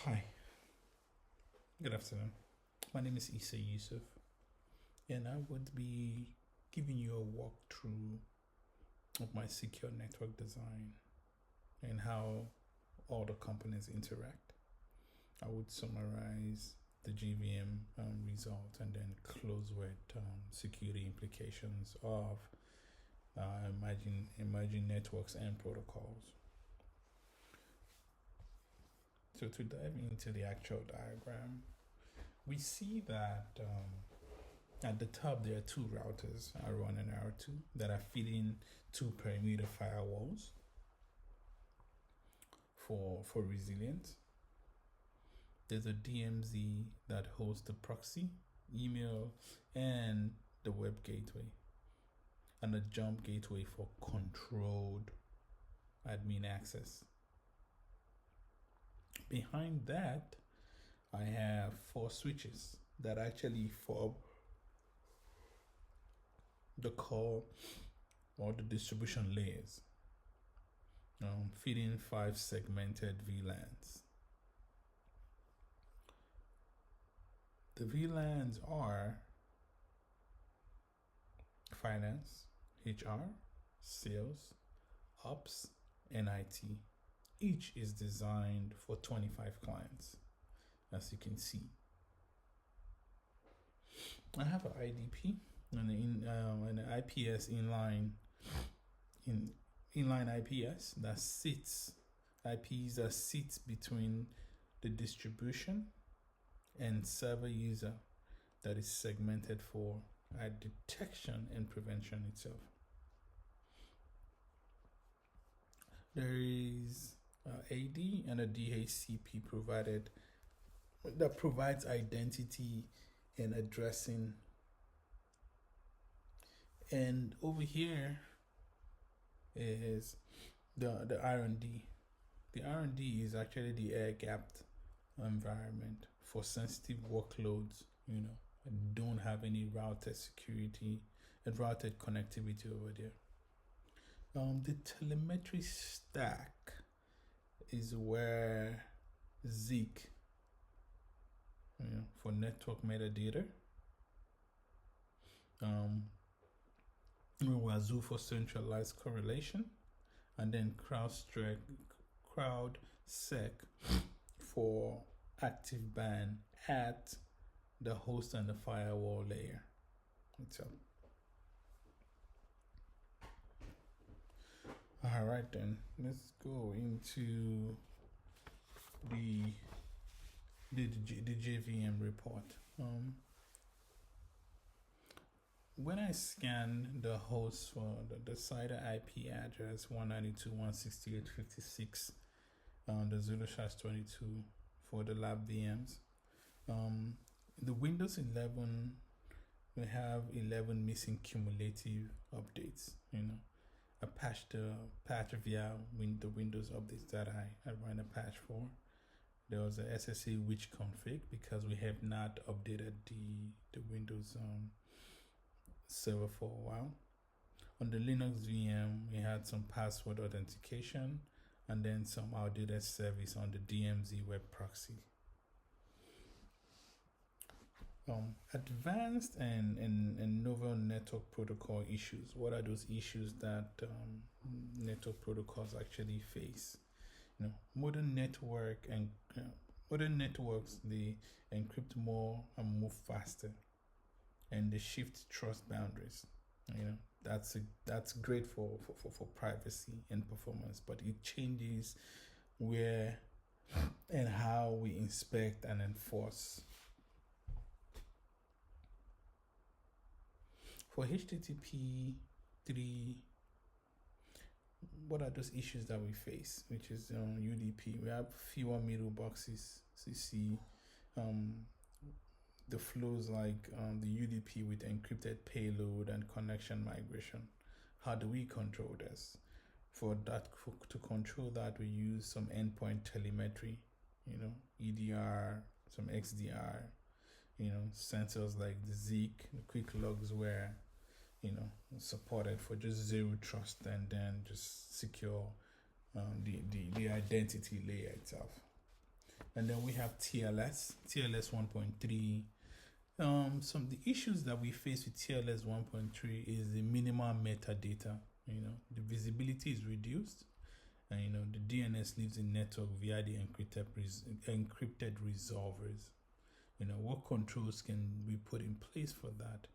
Hi, good afternoon. My name is Issa Yusuf, and I would be giving you a walkthrough of my secure network design and how all the components interact. I would summarize the GVM result and then close with security implications of emerging networks and protocols. So to dive into the actual diagram, we see that at the top there are two routers, R1 and R2, that are feeding two perimeter firewalls for resilience. There's a DMZ that hosts the proxy, email, and the web gateway, and a jump gateway for controlled admin access. Behind that, I have four switches that actually form the core or the distribution layers, feeding 5 segmented VLANs. The VLANs are finance, HR, sales, ops, and IT. Each is designed for 25 clients, as you can see. I have an IDP and an IPS inline IPS that sits between the distribution and server user that is segmented for detection and prevention itself. There is AD and a DHCP provided that provides identity and addressing. And over here is the R&D. The R&D is actually the air-gapped environment for sensitive workloads, and don't have any routed security and routed connectivity over there. The telemetry stack is where Zeek, for network metadata, Wazoo for centralized correlation, and then CrowdSec for active ban at the host and the firewall layer itself. All right, then let's go into the JVM report. When I scan the host for the CIDR IP address 192.168.56, the ZuluShash22 for the lab VMs, the Windows 11 we have 11 missing cumulative updates. I patched the patch via the Windows updates that I ran a patch for. There was a SSA witch config because we have not updated the Windows server for a while. On the Linux VM, we had some password authentication and then some outdated service on the DMZ web proxy. Advanced and novel network protocol issues. What are those issues that network protocols actually face? Modern networks they encrypt more and move faster, and they shift trust boundaries. That's great for privacy and performance, but it changes where and how we inspect and enforce. For HTTP 3, what are those issues that we face? Which is UDP. We have fewer middle boxes. So you see the flows like the UDP with encrypted payload and connection migration. How do we control this? To control that, we use some endpoint telemetry, EDR, some XDR, sensors like the Zeek, the quick logs where supported for just zero trust and then just secure the identity layer itself. And then we have TLS 1.3. Some of the issues that we face with TLS 1.3 is the minimal metadata. The visibility is reduced, and the DNS lives in network via the encrypted resolvers. What controls can we put in place for that?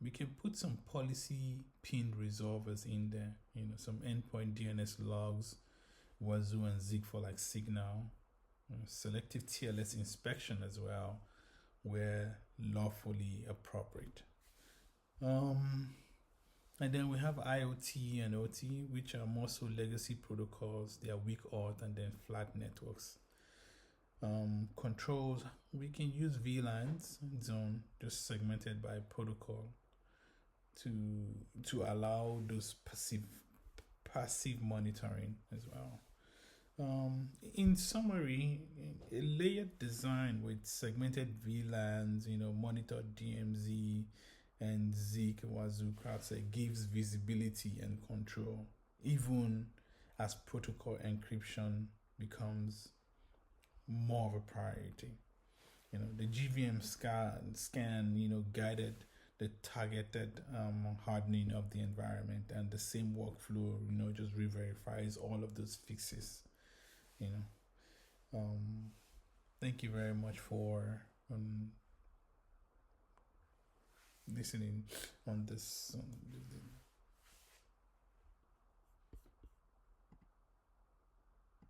We can put some policy pinned resolvers in there. Some endpoint DNS logs, Wazoo and Zeek for like Signal, selective TLS inspection as well, where lawfully appropriate. And then we have IoT and OT, which are more so legacy protocols. They are weak auth and then flat networks. Controls, we can use VLANs zone, just segmented by protocol, to allow those passive monitoring as well. In summary, a layered design with segmented VLANs, monitored DMZ and Zeek, Wazoo, CrowdSec gives visibility and control, even as protocol encryption becomes more of a priority. The GVM scan, guided the targeted hardening of the environment, and the same workflow, just re-verifies all of those fixes. Thank you very much for listening on this